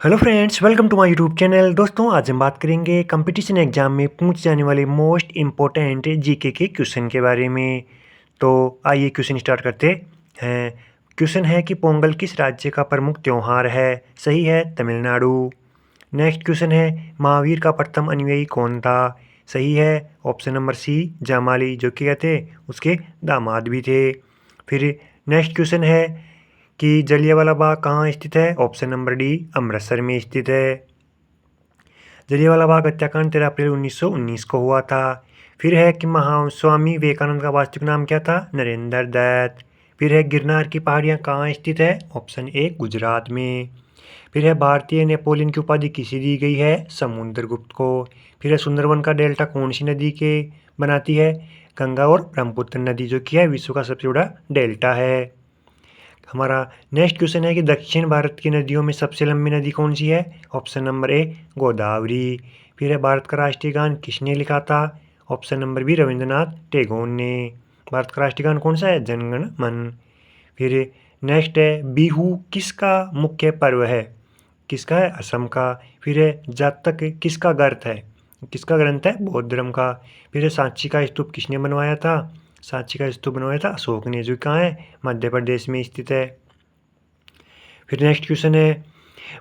Hello friends, welcome to my YouTube channel. दोस्तों, आज हम बात करेंगे कंपटीशन एग्जाम में पूछ जाने वाले मोस्ट इम्पोर्टेंट जीके के क्वेश्चन के बारे में। तो आइए क्वेश्चन स्टार्ट करते हैं। क्वेश्चन है कि पोंगल किस राज्य का प्रमुख त्यौहार है? सही है, तमिलनाडु। नेक्स्ट क्वेश्चन है, महावीर का प्रथम अनुयायी कौन था? सही है, ऑप्शन नंबर सी, जामाली, जो कि कहते उसके दामाद भी थे। फिर नेक्स्ट क्वेश्चन है कि जलियांवाला बाग कहाँ स्थित है? ऑप्शन नंबर डी, अमृतसर में स्थित है। जलियांवाला बाग हत्याकांड 13 अप्रैल 1919 को हुआ था। फिर है कि स्वामी विवेकानंद का वास्तविक नाम क्या था? नरेंद्र दत्त। फिर है गिरनार की पहाड़ियाँ कहाँ स्थित है? ऑप्शन ए, गुजरात में। फिर है भारतीय नेपोलियन की उपाधि किसे दी गई है? समुद्रगुप्त को। फिर है सुंदरवन का डेल्टा कौन सी नदी के बनाती है? गंगा और ब्रह्मपुत्र नदी, जो कि है विश्व का सबसे बड़ा डेल्टा है। हमारा नेक्स्ट क्वेश्चन है कि दक्षिण भारत की नदियों में सबसे लंबी नदी कौन सी है? Option number A, Godavari. फिर है भारत का राष्ट्रीय गान किसने लिखा था? Option number B, Rabindranath Tagore ने। भारत का राष्ट्रीय गान कौन सा है? जनगण मन। फिर नेक्स्ट है, बिहू किसका मुख्य पर्व है? किसका है? असम का। फिर है जातक किसका ग्रंथ है? बौद्ध धर्म का। फिर है सांची का स्तूप किसने बनवाया था? सांची का स्तूप बनवाया था अशोक ने, जो कहाँ है? मध्य प्रदेश में स्थित है। फिर नेक्स्ट क्वेश्चन है,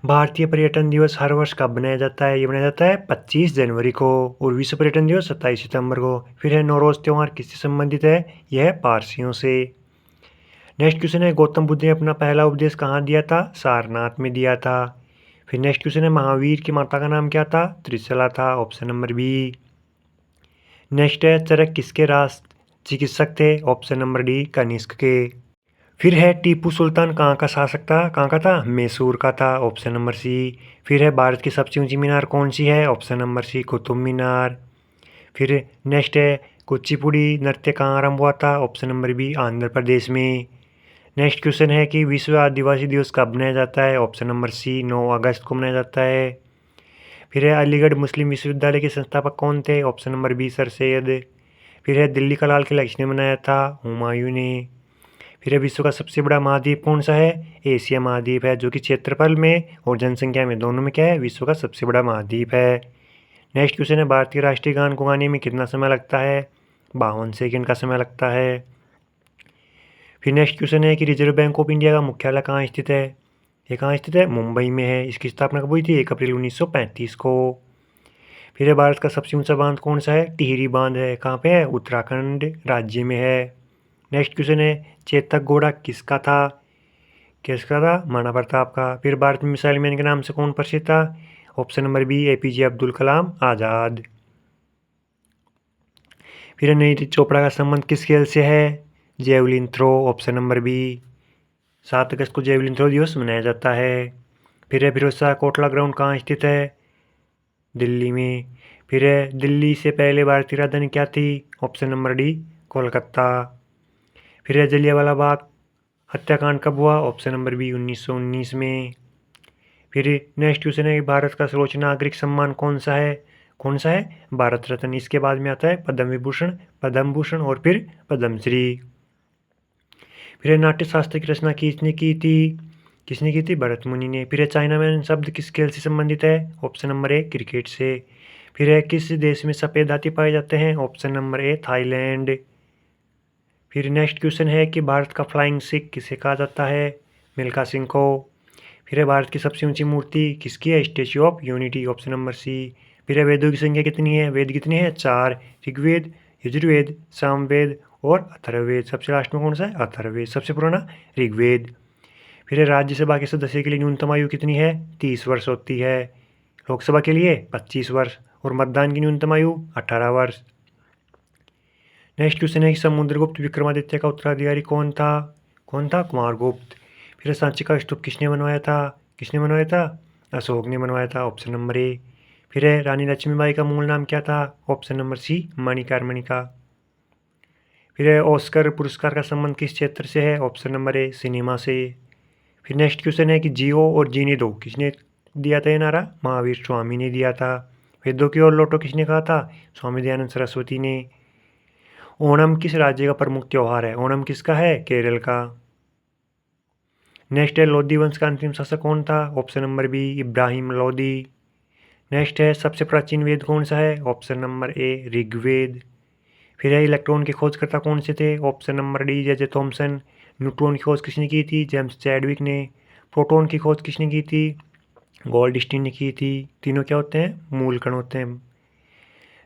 भारतीय पर्यटन दिवस हर वर्ष कब मनाया जाता है? ये मनाया जाता है 25 जनवरी को। और विश्व पर्यटन दिवस 27 सितंबर को। फिर है नौरोज त्यौहार किससे संबंधित है? यह है पारसियों से। नेक्स्ट क्वेश्चन है, गौतम बुद्ध ने अपना पहला उपदेश कहाँ दिया था? सारनाथ में दिया था। फिर नेक्स्ट क्वेश्चन है, महावीर की माता का नाम क्या था? त्रिशला था, ऑप्शन नंबर बी। नेक्स्ट है, चरक किसके राज चिकित्सक थे? ऑप्शन नंबर डी, कनिष्क के। फिर है टीपू सुल्तान कहाँ का शासक था? कहाँ का था? मैसूर का था, ऑप्शन नंबर सी। फिर है भारत की सबसे ऊंची मीनार कौन सी है? ऑप्शन नंबर सी, कुतुब मीनार। फिर नेक्स्ट है, कुचिपुड़ी नृत्य कहाँ आरंभ हुआ था? Option number B, Andhra Pradesh में। नेक्स्ट क्वेश्चन है कि विश्व आदिवासी दिवस कब मनाया जाता है? ऑप्शन नंबर सी, 9 अगस्त को मनाया जाता है। फिर है अलीगढ़ मुस्लिम विश्वविद्यालय के संस्थापक कौन थे? Option number B, sir Syed. फिर है दिल्ली का लाल किला किसने बनाया था? हुमायूं ने। फिर है विश्व का सबसे बड़ा महाद्वीप कौन सा है? एशिया महाद्वीप है, जो कि क्षेत्रफल में और जनसंख्या में दोनों में क्या है? विश्व का सबसे बड़ा महाद्वीप है। नेक्स्ट क्वेश्चन है, भारतीय राष्ट्रीय गान को गाने में कितना समय लगता है? 52 सेकंड का समय लगता है। फिर नेक्स्ट क्वेश्चन है कि रिजर्व बैंक ऑफ इंडिया का मुख्यालय कहाँ स्थित है? ये कहाँ स्थित है? मुंबई में है। इसकी स्थापना कब हुई थी? 1 अप्रैल 1935 को। फिर है भारत का सबसे ऊंचा बांध कौन सा है? टिहरी बांध है। कहाँ पे है? उत्तराखंड राज्य में है। नेक्स्ट क्वेश्चन है, चेतक घोड़ा किसका था? किसका था? महाराणा प्रताप का। फिर भारत में मिसाइल मैन के नाम से कौन प्रसिद्ध था? Option number B, APJ Abdul Kalam Azad. फिर नीरज चोपड़ा का संबंध किस खेल से है? Javelin throw, option number B. 7 अगस्त को जेवलिन थ्रो दिवस मनाया जाता है। फिर है फिरोज शाह कोटला ग्राउंड कहाँ स्थित है? दिल्ली में। फिर है दिल्ली से पहले भारतीय राजधानी क्या थी? Option number D, Kolkata. फिर है जलियांवाला बाग हत्याकांड कब हुआ? ऑप्शन नंबर बी, 1919 में। फिर नेक्स्ट क्वेश्चन है कि भारत का सर्वोच्च नागरिक सम्मान कौन सा है? कौन सा है? भारत रत्न। इसके बाद में आता है पद्म विभूषण, पद्म भूषण और फिर पद्मश्री। फिर नाट्य शास्त्र की रचना किसने की थी? किसने की थी? भरत मुनि ने। फिर चाइना मैन शब्द किस खेल से संबंधित है? ऑप्शन नंबर ए, क्रिकेट से। फिर किस देश में सफ़ेद हाथी पाए जाते हैं? ऑप्शन नंबर ए, थाईलैंड। फिर नेक्स्ट क्वेश्चन है कि भारत का फ्लाइंग सिख किसे कहा जाता है? मिल्खा सिंह को। फिर है भारत की सबसे ऊंची मूर्ति किसकी है? Statue of Unity, option number C. फिर है वेदों की संख्या कितनी है? वेद कितने हैं? 4। ऋग्वेद, यजुर्वेद, सामवेद और अथर्ववेद। सबसे लास्ट में कौन सा है? अथर्ववेद। सबसे पुराना ऋग्वेद। फिर है राज्यसभा के सदस्य के लिए न्यूनतम आयु कितनी है? 30 वर्ष होती है। लोकसभा के लिए 25 वर्ष और मतदान की न्यूनतम आयु 18 वर्ष। नेक्स्ट क्वेश्चन है कि समुद्रगुप्त विक्रमादित्य का उत्तराधिकारी कौन था? कौन था? कुमारगुप्त। फिर सांची का स्तूप किसने बनवाया था? किसने बनवाया था? अशोक ने बनवाया था, ऑप्शन नंबर ए। फिर है रानी लक्ष्मीबाई का मूल नाम क्या था? Option number C, Manikarnika. फिर है ऑस्कर पुरस्कार का संबंध किस क्षेत्र से है? ऑप्शन नंबर ए, सिनेमा से। फिर नेक्स्ट क्वेश्चन है कि जियो और जीने दो किसने दिया था ये नारा? महावीर स्वामी ने दिया था। वेदों की ओर लौटो किसने कहा था? स्वामी दयानंद सरस्वती ने। ओणम किस राज्य का प्रमुख त्यौहार है? ओणम किसका है? केरल का। नेक्स्ट है लोधी वंश का अंतिम शासक कौन था? Option number B Ibrahim Lodi. Next है सबसे प्राचीन वेद कौन सा है? Option number A Rigveda. फिर है इलेक्ट्रॉन के खोजकर्ता कौन से थे? Option number D J Thomson. Neutron की खोज किसने की थी? जेम्स चैडविक ने। प्रोटॉन की खोज किसने की थी? गोल्डस्टीन ने की थी। तीनों क्या होते हैं? मूल कण होते हैं।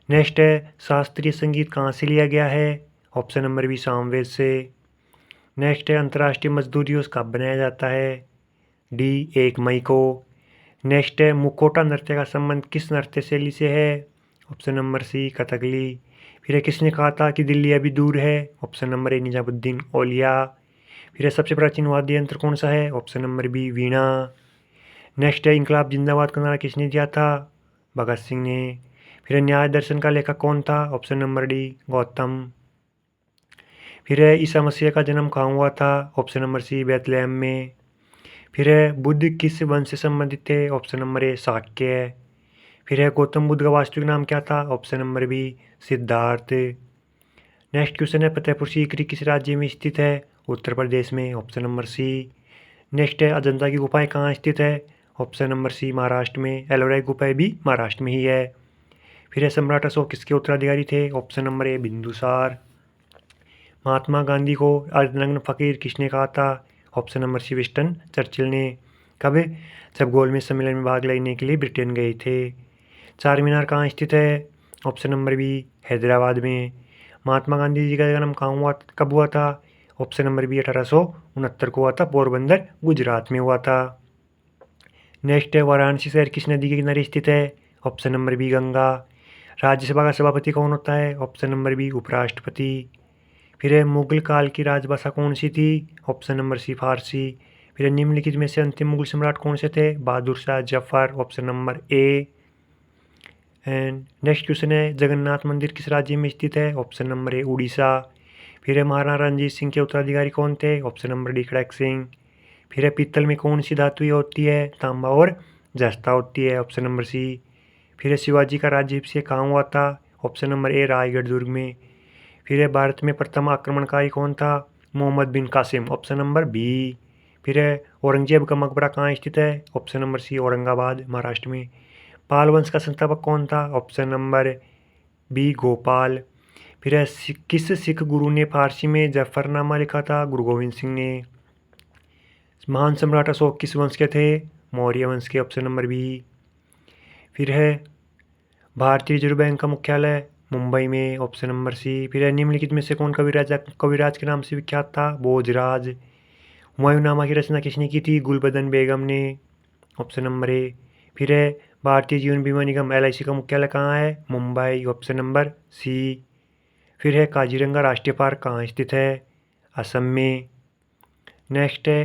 नेक्स्ट है शास्त्रीय संगीत कहाँ से लिया गया है? ऑप्शन नंबर बी सामवेद से। नेक्स्ट है अंतर्राष्ट्रीय मजदूर दिवस कब बनाया जाता है? डी 1 मई को। नेक्स्ट है मुखौटा नृत्य का संबंध किस नृत्य शैली से है? Option number C Kathakali. फिर है किसने कहा था कि दिल्ली अभी दूर है? ऑप्शन नंबर ए निजामुद्दीन औलिया। फिर है सबसे प्राचीन वाद्य यंत्र कौन सा है? ऑप्शन नंबर बी वीणा। नेक्स्ट है इनकलाब जिंदाबाद का नारा किसने दिया था? भगत सिंह ने। फिर है न्याय दर्शन का लेखक कौन था? Option number D Gautam. फिर है ईसा मसीह का जन्म कहाँ हुआ था? ऑप्शन नंबर सी बेथलेहम में। फिर है बुद्ध किस वंश से संबंधित थे? Option number A Shakya. फिर है गौतम बुद्ध का वास्तविक नाम क्या था? Option number B Siddhartha. Next question है फतेहपुर सीकरी किस राज्य में स्थित है? उत्तर प्रदेश में। ऑप्शन नंबर सी। नेक्स्ट है अजंता की गुफाएं कहाँ स्थित है? ऑप्शन नंबर सी महाराष्ट्र में। एलोरा गुफाएं भी महाराष्ट्र में ही है। फिर है सम्राट अशोक किसके उत्तराधिकारी थे? Option number A Bindusara. Mahatma Gandhi को अर्धनग्न फकीर किसने कहा था? Option number C Winston Churchill ने। कब? जब गोलमेज सम्मेलन में भाग लेने के लिए ब्रिटेन गए थे। चार मीनार कहाँ स्थित है? ऑप्शन नंबर बी हैदराबाद में। महात्मा गांधी जी का जन्म कहाँ हुआ, कब हुआ था? ऑप्शन नंबर बी 1869 को हुआ था। पोरबंदर गुजरात में हुआ था। नेक्स्ट है वाराणसी शहर किस नदी के किनारे स्थित है? Option number B Ganga. Rajya Sabha का सभापति कौन होता है? ऑप्शन नंबर बी उपराष्ट्रपति। फिर है मुगल काल की राजभाषा कौन सी थी? ऑप्शन नंबर सी फारसी। फिर है निम्नलिखित में से अंतिम मुगल सम्राट कौन से थे? Bahadur Shah Zafar. Option number A. And next question है जगन्नाथ मंदिर किस राज्य में स्थित है? Option number A Orissa. फिर है महाराणा रणजीत सिंह के उत्तराधिकारी कौन थे? Option number D Kharak Singh. फिर है पीतल में कौन सी धातु होती है? तांबा और जस्ता होती है। Option number C. फिर है शिवाजी का राज्याभिषेक कहाँ हुआ था? ऑप्शन नंबर ए रायगढ़ दुर्ग में। फिर है भारत में प्रथम आक्रमणकारी कौन था? Mohammad bin Qasim. Option number B. फिर है औरंगजेब का मकबरा कहाँ स्थित है? Option number C Aurangabad Maharashtra में। पाल वंश का संस्थापक कौन था? Option number B Gopal. फिर है किस सिख गुरु ने फारसी में जफरनामा लिखा था? गुरु गोविंद सिंह ने। महान सम्राट अशोक किस वंश के थे? मौर्य वंश के। Option number B. फिर है भारतीय रिजर्व बैंक का मुख्यालय मुंबई में। Option number C. फिर है निम्नलिखित में से कौन कविराज के नाम से विख्यात था? भोजराज। हुमायूंनामा की रचना किसने की थी? गुलबदन बेगम ने। ऑप्शन नंबर ए। फिर है भारतीय जीवन बीमा निगम LIC का मुख्यालय कहाँ है? मुंबई। Option number C. फिर है काजीरंगा राष्ट्रीय पार्क कहाँ स्थित है? असम में। नेक्स्ट है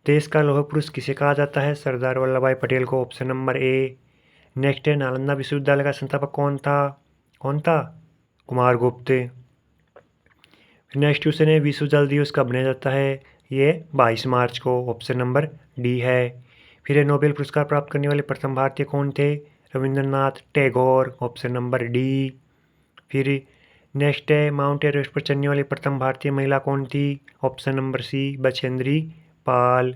देश का लौह पुरुष किसे कहा जाता है? सरदार वल्लभ भाई पटेल को। ऑप्शन नंबर ए। नेक्स्ट है नालंदा विश्वविद्यालय का संस्थापक कौन था? कौन था? कुमारगुप्त। नेक्स्ट क्वेश्चन है विश्व जल दिवस कब मनाया जाता है? ये 22 मार्च को। ऑप्शन नंबर डी है। फिर है नोबेल पुरस्कार प्राप्त करने वाले प्रथम भारतीय कौन थे? Rabindranath Tagore. Option number D. फिर नेक्स्ट है माउंट एवरेस्ट पर चढ़ने वाली प्रथम भारतीय महिला कौन थी? ऑप्शन नंबर सी बछेंद्री पाल।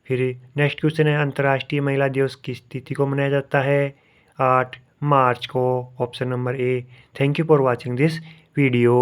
फिर नेक्स्ट क्वेश्चन है अंतर्राष्ट्रीय महिला दिवस किस तिथि को मनाया जाता है? 8 मार्च को। Option number A. Thank you for watching this video.